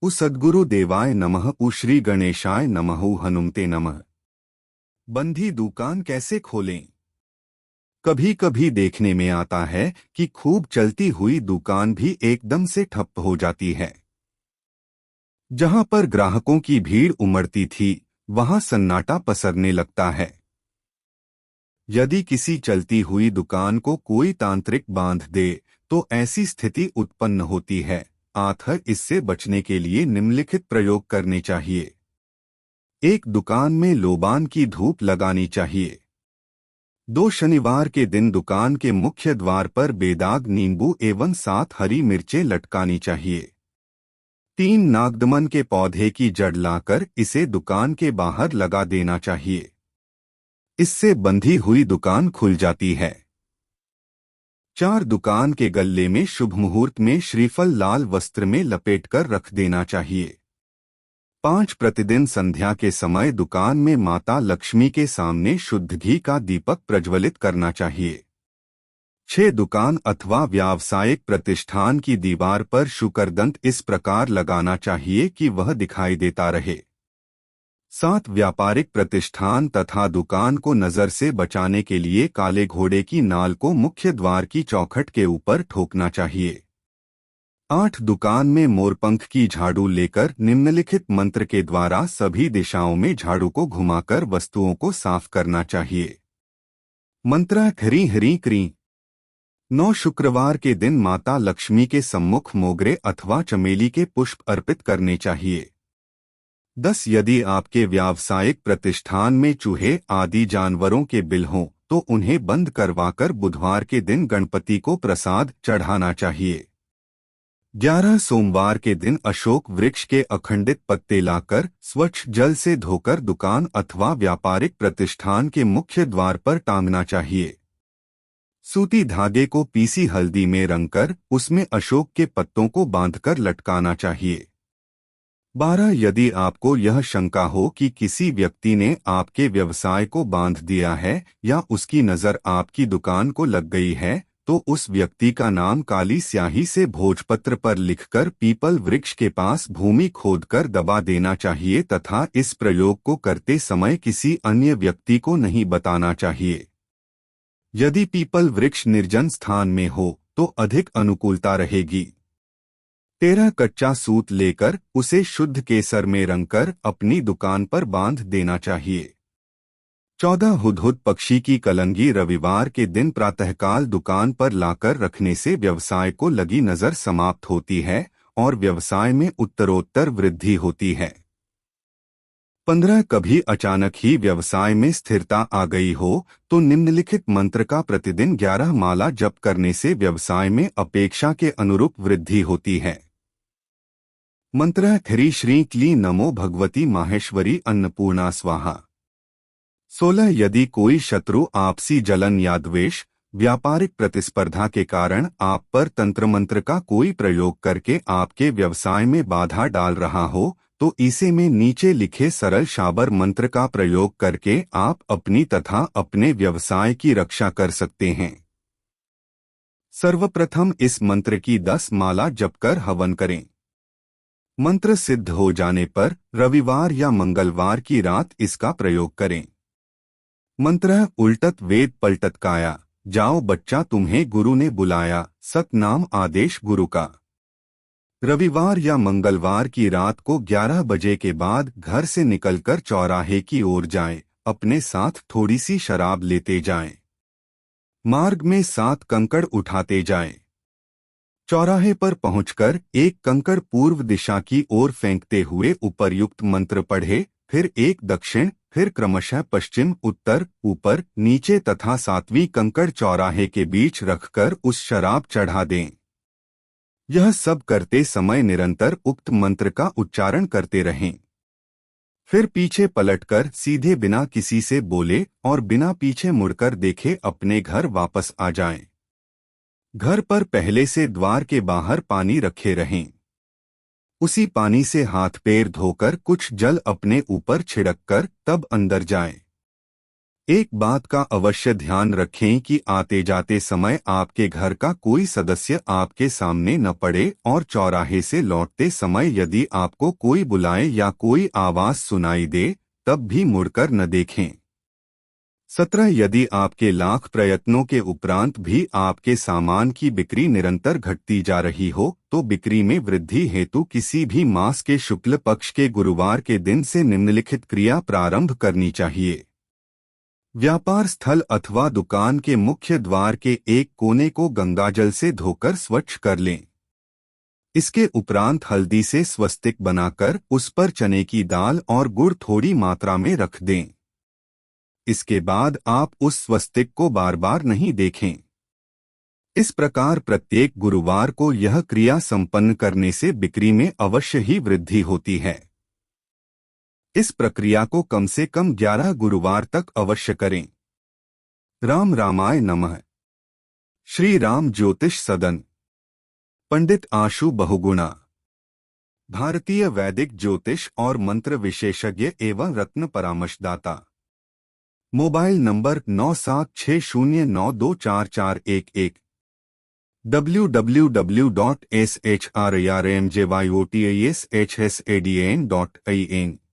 उ सद्गुरु देवाय नमः। उ श्री गणेशाय नमः। उ हनुमते नमः। बंधी दुकान कैसे खोलें? कभी कभी देखने में आता है कि खूब चलती हुई दुकान भी एकदम से ठप हो जाती है। जहां पर ग्राहकों की भीड़ उमड़ती थी, वहां सन्नाटा पसरने लगता है। यदि किसी चलती हुई दुकान को कोई तांत्रिक बांध दे, तो ऐसी स्थिति उत्पन्न होती है। आखिर इससे बचने के लिए निम्नलिखित प्रयोग करने चाहिए। एक, दुकान में लोबान की धूप लगानी चाहिए। 2, शनिवार के दिन दुकान के मुख्य द्वार पर बेदाग नींबू एवं 7 हरी मिर्चें लटकानी चाहिए। 3, नागदमन के पौधे की जड़ लाकर इसे दुकान के बाहर लगा देना चाहिए। इससे बंधी हुई दुकान खुल जाती है। 4, दुकान के गल्ले में शुभ मुहूर्त में श्रीफल लाल वस्त्र में लपेटकर रख देना चाहिए। 5, प्रतिदिन संध्या के समय दुकान में माता लक्ष्मी के सामने शुद्ध घी का दीपक प्रज्वलित करना चाहिए। 6, दुकान अथवा व्यावसायिक प्रतिष्ठान की दीवार पर शुकरदंत इस प्रकार लगाना चाहिए कि वह दिखाई देता रहे। 7, व्यापारिक प्रतिष्ठान तथा दुकान को नजर से बचाने के लिए काले घोड़े की नाल को मुख्य द्वार की चौखट के ऊपर ठोकना चाहिए। 8, दुकान में मोरपंख की झाड़ू लेकर निम्नलिखित मंत्र के द्वारा सभी दिशाओं में झाड़ू को घुमाकर वस्तुओं को साफ करना चाहिए। मंत्र हरी हरी क्री। 9, शुक्रवार के दिन माता लक्ष्मी के सम्मुख मोगरे अथवा चमेली के पुष्प अर्पित करने चाहिए। 10, यदि आपके व्यावसायिक प्रतिष्ठान में चूहे आदि जानवरों के बिल हों, तो उन्हें बंद करवाकर बुधवार के दिन गणपति को प्रसाद चढ़ाना चाहिए। 11, सोमवार के दिन अशोक वृक्ष के अखंडित पत्ते लाकर स्वच्छ जल से धोकर दुकान अथवा व्यापारिक प्रतिष्ठान के मुख्य द्वार पर टांगना चाहिए। सूती धागे को पीसी हल्दी में रंगकर उसमें अशोक के पत्तों को बांधकर लटकाना चाहिए। 12, यदि आपको यह शंका हो कि किसी व्यक्ति ने आपके व्यवसाय को बांध दिया है या उसकी नज़र आपकी दुकान को लग गई है, तो उस व्यक्ति का नाम काली स्याही से भोजपत्र पर लिखकर पीपल वृक्ष के पास भूमि खोदकर दबा देना चाहिए तथा इस प्रयोग को करते समय किसी अन्य व्यक्ति को नहीं बताना चाहिए। यदि पीपल वृक्ष निर्जन स्थान में हो तो अधिक अनुकूलता रहेगी। 13, कच्चा सूत लेकर उसे शुद्ध केसर में रंगकर अपनी दुकान पर बांध देना चाहिए। 14, हुदहुद पक्षी की कलंगी रविवार के दिन प्रातःकाल दुकान पर लाकर रखने से व्यवसाय को लगी नजर समाप्त होती है और व्यवसाय में उत्तरोत्तर वृद्धि होती है। 15, कभी अचानक ही व्यवसाय में स्थिरता आ गई हो तो निम्नलिखित मंत्र का प्रतिदिन 11 माला जप करने से व्यवसाय में अपेक्षा के अनुरूप वृद्धि होती है। मंत्र ह्री श्री क्ली नमो भगवती माहेश्वरी अन्नपूर्णा स्वाहा। 16, यदि कोई शत्रु आपसी जलन या द्वेष, व्यापारिक प्रतिस्पर्धा के कारण आप पर तंत्र मंत्र का कोई प्रयोग करके आपके व्यवसाय में बाधा डाल रहा हो, तो इसे में नीचे लिखे सरल शाबर मंत्र का प्रयोग करके आप अपनी तथा अपने व्यवसाय की रक्षा कर सकते हैं। सर्वप्रथम इस मंत्र की 10 माला जपकर हवन करें। मंत्र सिद्ध हो जाने पर रविवार या मंगलवार की रात इसका प्रयोग करें। मंत्र उल्टत वेद पलटत काया, जाओ बच्चा तुम्हें गुरु ने बुलाया, सत नाम आदेश गुरु का। रविवार या मंगलवार की रात को 11 बजे के बाद घर से निकलकर चौराहे की ओर जाएं, अपने साथ थोड़ी सी शराब लेते जाएं। मार्ग में 7 कंकड़ उठाते जाएं। चौराहे पर पहुंचकर एक कंकड़ पूर्व दिशा की ओर फेंकते हुए उपर्युक्त मंत्र पढ़े, फिर एक दक्षिण, फिर क्रमशः पश्चिम, उत्तर, ऊपर, नीचे तथा 7वीं कंकड़ चौराहे के बीच रखकर उस शराब चढ़ा दें। यह सब करते समय निरंतर उक्त मंत्र का उच्चारण करते रहें। फिर पीछे पलटकर सीधे बिना किसी से बोले और बिना पीछे मुड़कर देखे अपने घर वापस आ जाएं। घर पर पहले से द्वार के बाहर पानी रखे रहें। उसी पानी से हाथ पैर धोकर कुछ जल अपने ऊपर छिड़ककर तब अंदर जाएं। एक बात का अवश्य ध्यान रखें कि आते जाते समय आपके घर का कोई सदस्य आपके सामने न पड़े और चौराहे से लौटते समय यदि आपको कोई बुलाए या कोई आवाज सुनाई दे तब भी मुड़कर न देखें। 17 यदि आपके लाख प्रयत्नों के उपरांत भी आपके सामान की बिक्री निरंतर घटती जा रही हो तो बिक्री में वृद्धि हेतु किसी भी मास के शुक्ल पक्ष के गुरुवार के दिन से निम्नलिखित क्रिया प्रारंभ करनी चाहिए। व्यापार स्थल अथवा दुकान के मुख्य द्वार के एक कोने को गंगाजल से धोकर स्वच्छ कर लें। इसके उपरांत हल्दी से स्वस्तिक बनाकर उस पर चने की दाल और गुड़ थोड़ी मात्रा में रख दें। इसके बाद आप उस स्वस्तिक को बार बार नहीं देखें। इस प्रकार प्रत्येक गुरुवार को यह क्रिया संपन्न करने से बिक्री में अवश्य ही वृद्धि होती है। इस प्रक्रिया को कम से कम 11 गुरुवार तक अवश्य करें। राम रामाय नमः। श्री राम ज्योतिष सदन। पंडित आशु बहुगुणा, भारतीय वैदिक ज्योतिष और मंत्र विशेषज्ञ एवं रत्न परामर्शदाता। Mobile number 9760924411। www.shrmjyotishasan.in